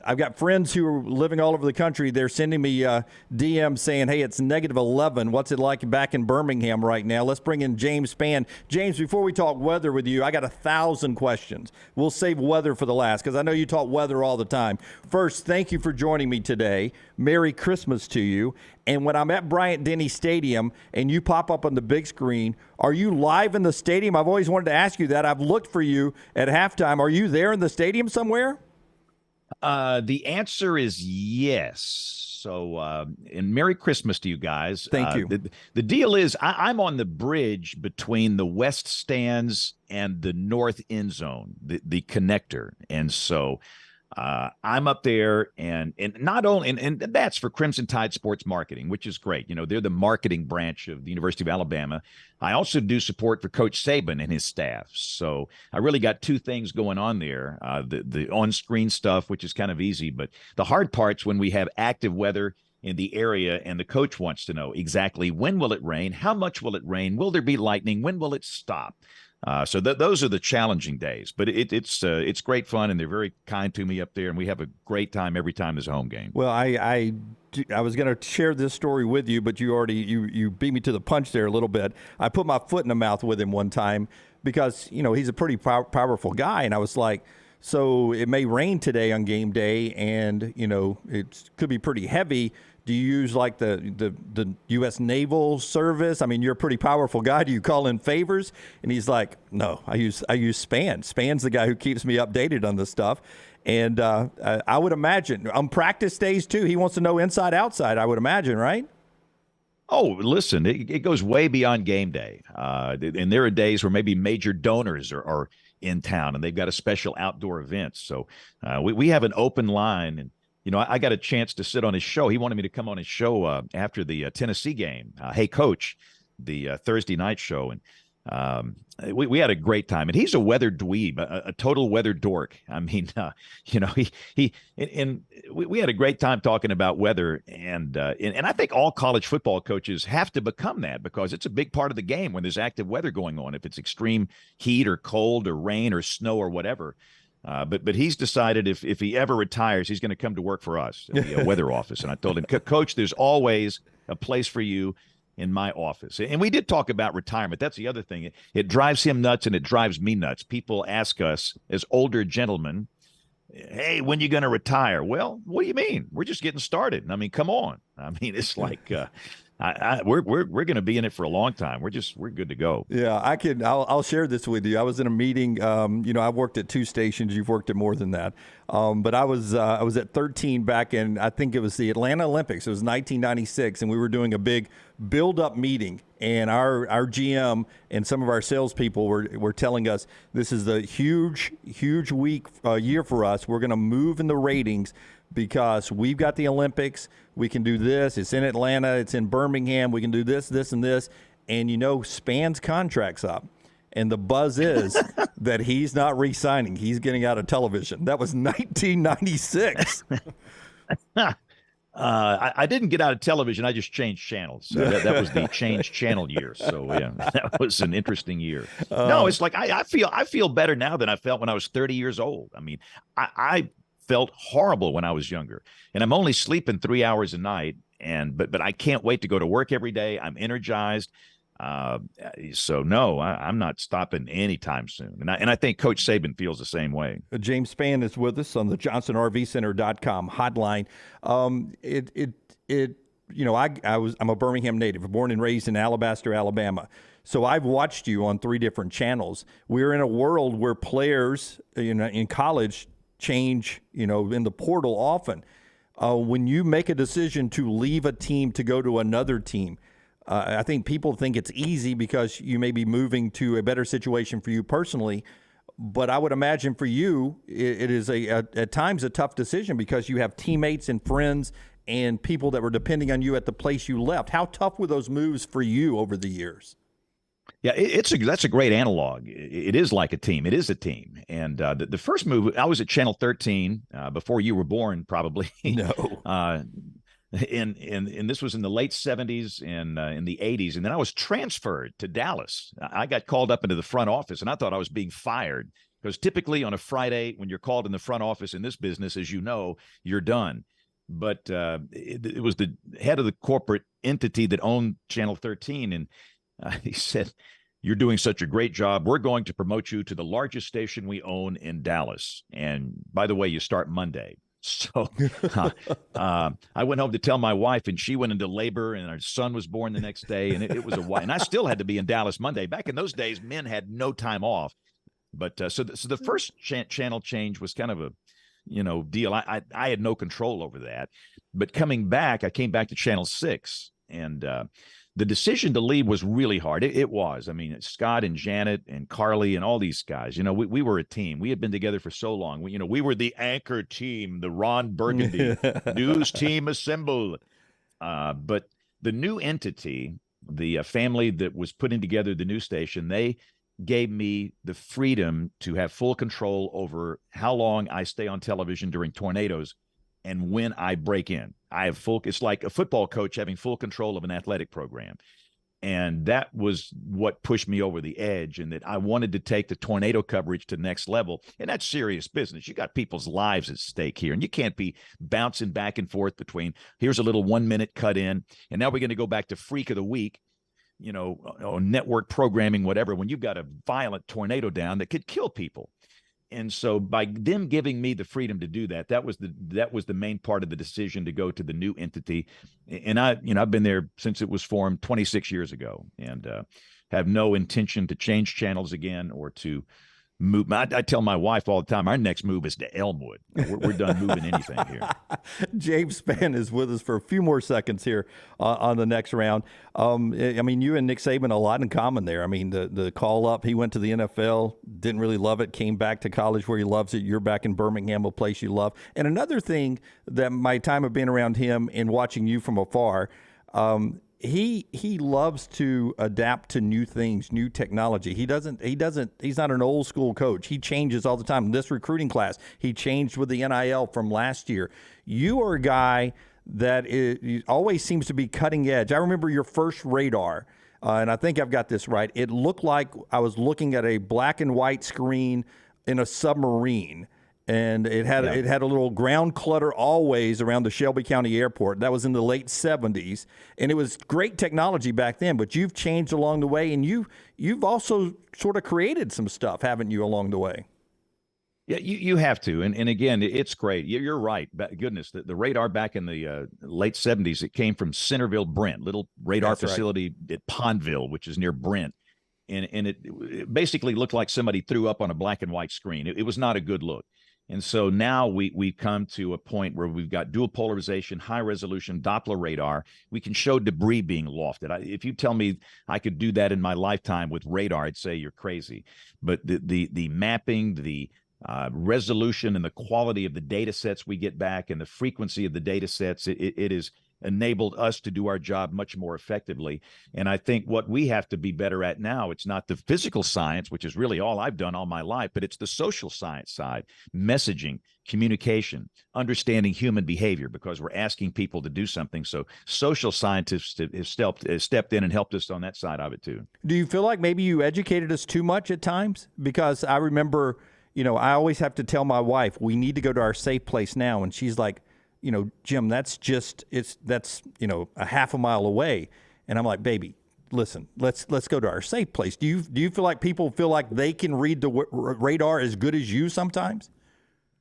I've got friends who are living all over the country. They're sending me DMs saying, hey, it's -11. What's it like back in Birmingham right now? Let's bring in James Spann. James, before we talk weather with you, I got 1,000 questions. We'll save weather for the last because I know you talk weather all the time. First, thank you for joining me today. Merry Christmas to you. And when I'm at Bryant-Denny Stadium and you pop up on the big screen, are you live in the stadium? I've always wanted to ask you that. I've looked for you at halftime. Are you there in the stadium somewhere? The answer is yes. So, and Merry Christmas to you guys. Thank you. The deal is I'm on the bridge between the west stands and the north end zone, the connector. And so I'm up there and not only, and that's for Crimson Tide Sports Marketing, which is great. You know, they're the marketing branch of the University of Alabama. I also do support for Coach Saban and his staff. So I really got two things going on there. The on-screen stuff, which is kind of easy, but the hard part's when we have active weather in the area and the coach wants to know exactly when will it rain, how much will it rain, will there be lightning, when will it stop? So those are the challenging days, but it's great fun, and they're very kind to me up there, and we have a great time every time there's a home game. Well, I was going to share this story with you, but you beat me to the punch there a little bit. I put my foot in the mouth with him one time because he's a pretty powerful guy, and I was like, so it may rain today on game day, and it could be pretty heavy. Do you use like the U.S. Naval Service? I mean, you're a pretty powerful guy. Do you call in favors? And he's like, no, I use Spann. Spann's the guy who keeps me updated on this stuff. And I would imagine on practice days too, he wants to know inside outside. I would imagine, right? Oh, listen, it goes way beyond game day. And there are days where maybe major donors are in town and they've got a special outdoor event. So we have an open line, and I got a chance to sit on his show. He wanted me to come on his show after the Tennessee game. Hey, Coach, the Thursday night show. And we had a great time. And he's a weather dweeb, a total weather dork. I mean, we had a great time talking about weather. And I think all college football coaches have to become that because it's a big part of the game when there's active weather going on. If it's extreme heat or cold or rain or snow or whatever. But he's decided if he ever retires, he's going to come to work for us at the weather office. And I told him, Coach, there's always a place for you in my office. And we did talk about retirement. That's the other thing. It drives him nuts and it drives me nuts. People ask us as older gentlemen, hey, when are you going to retire? Well, what do you mean? We're just getting started. I mean, come on. I mean, it's like we're going to be in it for a long time. We're good to go. Yeah, I'll share this with you. I was in a meeting. I've worked at 2 stations. You've worked at more than that. But I was at 13 back in, I think it was the Atlanta Olympics. It was 1996, and we were doing a big build-up meeting. And our GM and some of our salespeople were telling us this is a huge year for us. We're going to move in the ratings because we've got the Olympics. We can do this. It's in Atlanta. It's in Birmingham. We can do this, this, and this. And, Spann's contract's up. And the buzz is that he's not re-signing. He's getting out of television. That was 1996. I didn't get out of television. I just changed channels. So that was the change channel year. So yeah, that was an interesting year. No, it's like I feel better now than I felt when I was 30 years old. I mean, I felt horrible when I was younger, and I'm only sleeping 3 hours a night. But I can't wait to go to work every day. I'm energized. So no, I'm not stopping anytime soon. And I think Coach Saban feels the same way. James Spann is with us on the JohnsonRVCenter.com hotline. I'm a Birmingham native, born and raised in Alabaster, Alabama. So I've watched you on 3 different channels. We're in a world where players, in college change, in the portal often. When you make a decision to leave a team to go to another team, I think people think it's easy because you may be moving to a better situation for you personally. But I would imagine for you, it is at times a tough decision because you have teammates and friends and people that were depending on you at the place you left. How tough were those moves for you over the years? Yeah, that's a great analog. It is like a team. It is a team. And the first move, I was at Channel 13 before you were born, probably. No. And this was in the late 70s and in the 80s. And then I was transferred to Dallas. I got called up into the front office, and I thought I was being fired. Because typically on a Friday, when you're called in the front office in this business, as you know, you're done. But it was the head of the corporate entity that owned Channel 13. And he said, "You're doing such a great job. We're going to promote you to the largest station we own in Dallas. And by the way, you start Monday." So I went home to tell my wife, and she went into labor, and our son was born the next day. And it was a while. And I still had to be in Dallas Monday. Back in those days, men had no time off. But so the first channel change was kind of a deal. I had no control over that. But coming back, I came back to Channel 6, and the decision to leave was really hard. It was. I mean, Scott and Janet and Carly and all these guys, we were a team. We had been together for so long. We were the anchor team, the Ron Burgundy news team assemble. But the new entity, the family that was putting together the news station, they gave me the freedom to have full control over how long I stay on television during tornadoes and when I break in. It's like a football coach having full control of an athletic program. And that was what pushed me over the edge, and that I wanted to take the tornado coverage to the next level. And that's serious business. You got people's lives at stake here, and you can't be bouncing back and forth between, here's a little 1 minute cut in, and now we're going to go back to Freak of the Week, network programming, whatever, when you've got a violent tornado down that could kill people. And so by them giving me the freedom to do that, that was the main part of the decision to go to the new entity. And I've been there since it was formed 26 years ago, and have no intention to change channels again or to move. I tell my wife all the time, our next move is to Elmwood. We're done moving anything here. James Spann is with us for a few more seconds here on the next round. I mean, you and Nick Saban a lot in common there. I mean, the call up, he went to the NFL, didn't really love it, came back to college where he loves it. You're back in Birmingham, a place you love. And another thing that my time of being around him and watching you from afar, he loves to adapt to new things, new technology. He's not an old school coach. He changes all the time. This recruiting class, he changed with the NIL from last year. You are a guy that always seems to be cutting edge. I remember your first radar, and I think I've got this right. It looked like I was looking at a black and white screen in a submarine. And it had a little ground clutter always around the Shelby County Airport. That was in the late 70s, and it was great technology back then. But you've changed along the way, and you've also sort of created some stuff, haven't you, along the way? Yeah, you have to, and again, it's great. You're right. Goodness, the radar back in the late 70s, it came from Centerville, Brent, little radar facility at Pondville, which is near Brent. And it basically looked like somebody threw up on a black and white screen. It was not a good look. And so now we've come to a point where we've got dual polarization, high resolution Doppler radar. We can show debris being lofted. If you tell me I could do that in my lifetime with radar, I'd say you're crazy. But the mapping, the resolution, and the quality of the data sets we get back, and the frequency of the data sets, it is enabled us to do our job much more effectively. And I think what we have to be better at now, it's not the physical science, which is really all I've done all my life, but it's the social science side, messaging, communication, understanding human behavior, because we're asking people to do something. So social scientists have stepped in and helped us on that side of it too. Do you feel like maybe you educated us too much at times? Because I remember, I always have to tell my wife, we need to go to our safe place now. And she's like, Jim, that's a half a mile away. And I'm like, baby, listen, let's go to our safe place. Do you feel like people feel like they can read the radar as good as you sometimes?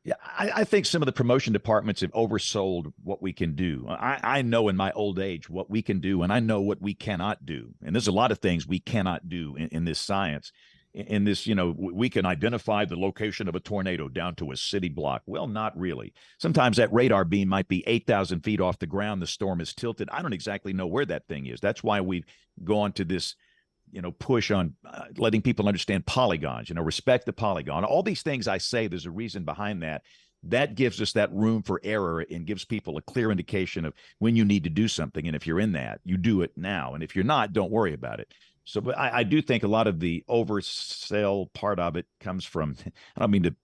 Yeah, I think some of the promotion departments have oversold what we can do. I know in my old age what we can do, and I know what we cannot do. And there's a lot of things we cannot do in this science. In this, we can identify the location of a tornado down to a city block. Well, not really. Sometimes that radar beam might be 8,000 feet off the ground. The storm is tilted. I don't exactly know where that thing is. That's why we've gone to this, push on letting people understand polygons, respect the polygon. All these things I say, there's a reason behind that. That gives us that room for error and gives people a clear indication of when you need to do something. And if you're in that, you do it now. And if you're not, don't worry about it. So, but I do think a lot of the oversell part of it comes from, I don't mean to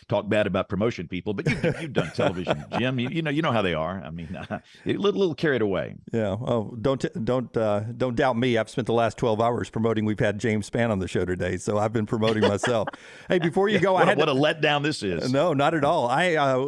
talk bad about promotion people, but you've done television, Jim. You know how they are. I mean, a little carried away. Yeah. Oh, don't doubt me. I've spent the last 12 hours promoting. We've had James Spann on the show today, so I've been promoting myself. Hey, before you go, what a letdown this is. No, not at all.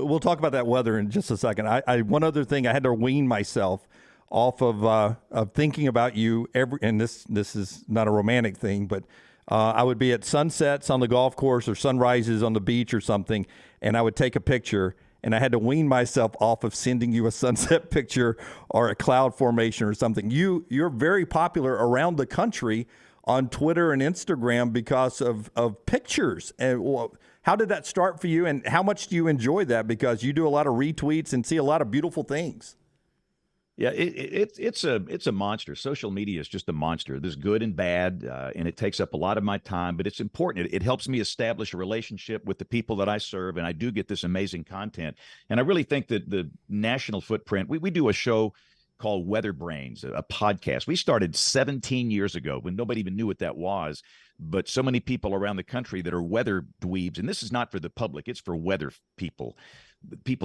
We'll talk about that weather in just a second. One other thing, I had to wean myself off of thinking about you and this is not a romantic thing, but I would be at sunsets on the golf course or sunrises on the beach or something, and I would take a picture, and I had to wean myself off of sending you a sunset picture or a cloud formation or something. You're very popular around the country on Twitter and Instagram because of pictures. And how did that start for you, and how much do you enjoy that? Because you do a lot of retweets and see a lot of beautiful things. Yeah, it's a monster. Social media is just a monster. There's good and bad, and it takes up a lot of my time, but it's important. It helps me establish a relationship with the people that I serve, and I do get this amazing content. And I really think that the national footprint, we do a show called Weather Brains, a podcast. We started 17 years ago when nobody even knew what that was, but so many people around the country that are weather dweebs, and this is not for the public, it's for weather people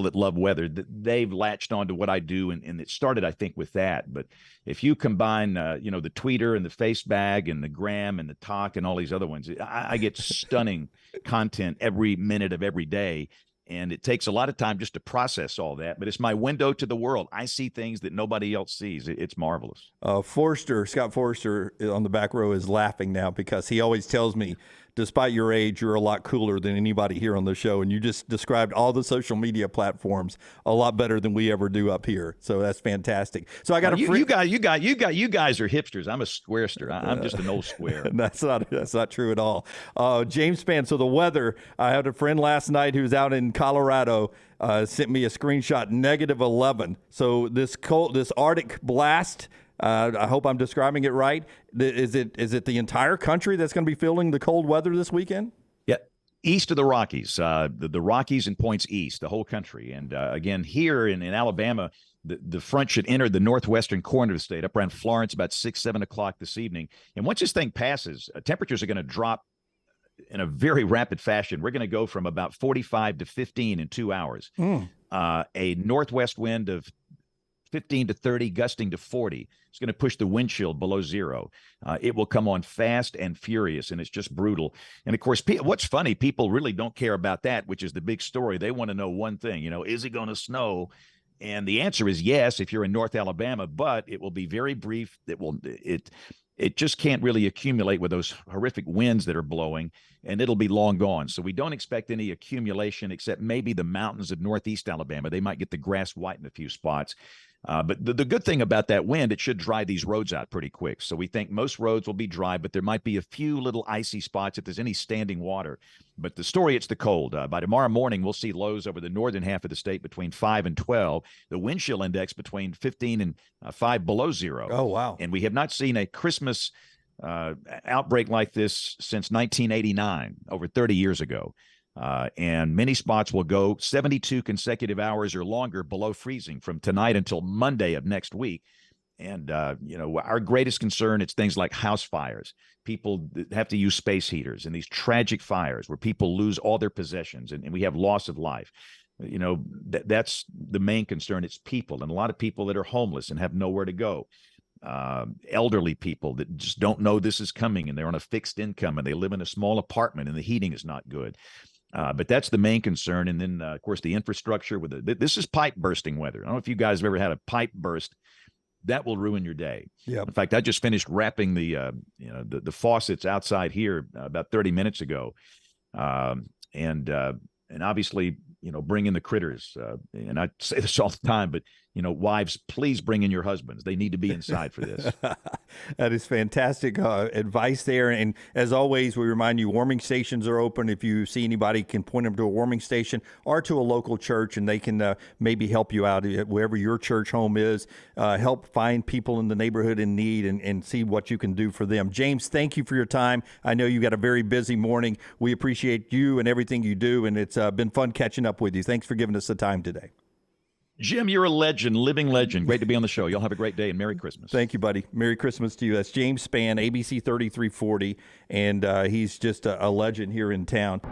that love weather, that they've latched onto what I do, and it started, I think, with that. But if you combine, the tweeter and the face bag and the gram and the talk and all these other ones, I get stunning content every minute of every day. And it takes a lot of time just to process all that, but it's my window to the world. I see things that nobody else sees. It's marvelous. Scott Forster on the back row is laughing now because he always tells me, despite your age, you're a lot cooler than anybody here on the show. And you just described all the social media platforms a lot better than we ever do up here. So that's fantastic. So I got you guys are hipsters. I'm a squarester. I'm just an old square. That's not true at all. James Spann. So the weather, I had a friend last night who's out in Colorado, sent me a screenshot, -11. So this Arctic blast, I hope I'm describing it right. Is it the entire country that's going to be feeling the cold weather this weekend? Yeah, east of the Rockies, the Rockies and points east, the whole country. And again, here in Alabama, the front should enter the northwestern corner of the state, up around Florence, about 6-7 o'clock this evening. And once this thing passes, temperatures are going to drop in a very rapid fashion. We're going to go from about 45 to 15 in 2 hours. A northwest wind of 15 to 30, gusting to 40. It's going to push the wind chill below zero. It will come on fast and furious, and it's just brutal. And of course, what's funny, people really don't care about that, which is the big story. They want to know one thing, is it going to snow? And the answer is yes, if you're in North Alabama, but it will be very brief. It just can't really accumulate with those horrific winds that are blowing, and it'll be long gone. So we don't expect any accumulation except maybe the mountains of northeast Alabama. They might get the grass white in a few spots. But the good thing about that wind, it should dry these roads out pretty quick. So we think most roads will be dry, but there might be a few little icy spots if there's any standing water. But the story, it's the cold. By tomorrow morning, we'll see lows over the northern half of the state between 5 and 12. The wind chill index between 15 and 5 below zero. Oh, wow. And we have not seen a Christmas outbreak like this since 1989, over 30 years ago. And many spots will go 72 consecutive hours or longer below freezing from tonight until Monday of next week. And, our greatest concern, it's things like house fires. People have to use space heaters, and these tragic fires where people lose all their possessions and we have loss of life. That's the main concern. It's people, and a lot of people that are homeless and have nowhere to go. Elderly people that just don't know this is coming, and they're on a fixed income, and they live in a small apartment, and the heating is not good. But that's the main concern. And then, of course, the infrastructure this is pipe bursting weather. I don't know if you guys have ever had a pipe burst. That will ruin your day. Yep. In fact, I just finished wrapping the faucets outside here about 30 minutes ago. And obviously, bring in the critters. And I say this all the time, but, wives, please bring in your husbands. They need to be inside for this. That is fantastic advice there. And as always, we remind you, warming stations are open. If you see anybody, can point them to a warming station or to a local church, and they can maybe help you out wherever your church home is. Help find people in the neighborhood in need and see what you can do for them. James, thank you for your time. I know you got a very busy morning. We appreciate you and everything you do, and it's been fun catching up with you. Thanks for giving us the time today. Jim, you're a legend, living legend. Great to be on the show. Y'all have a great day, and Merry Christmas. Thank you, buddy. Merry Christmas to you. That's James Spann, ABC 3340, and he's just a legend here in town.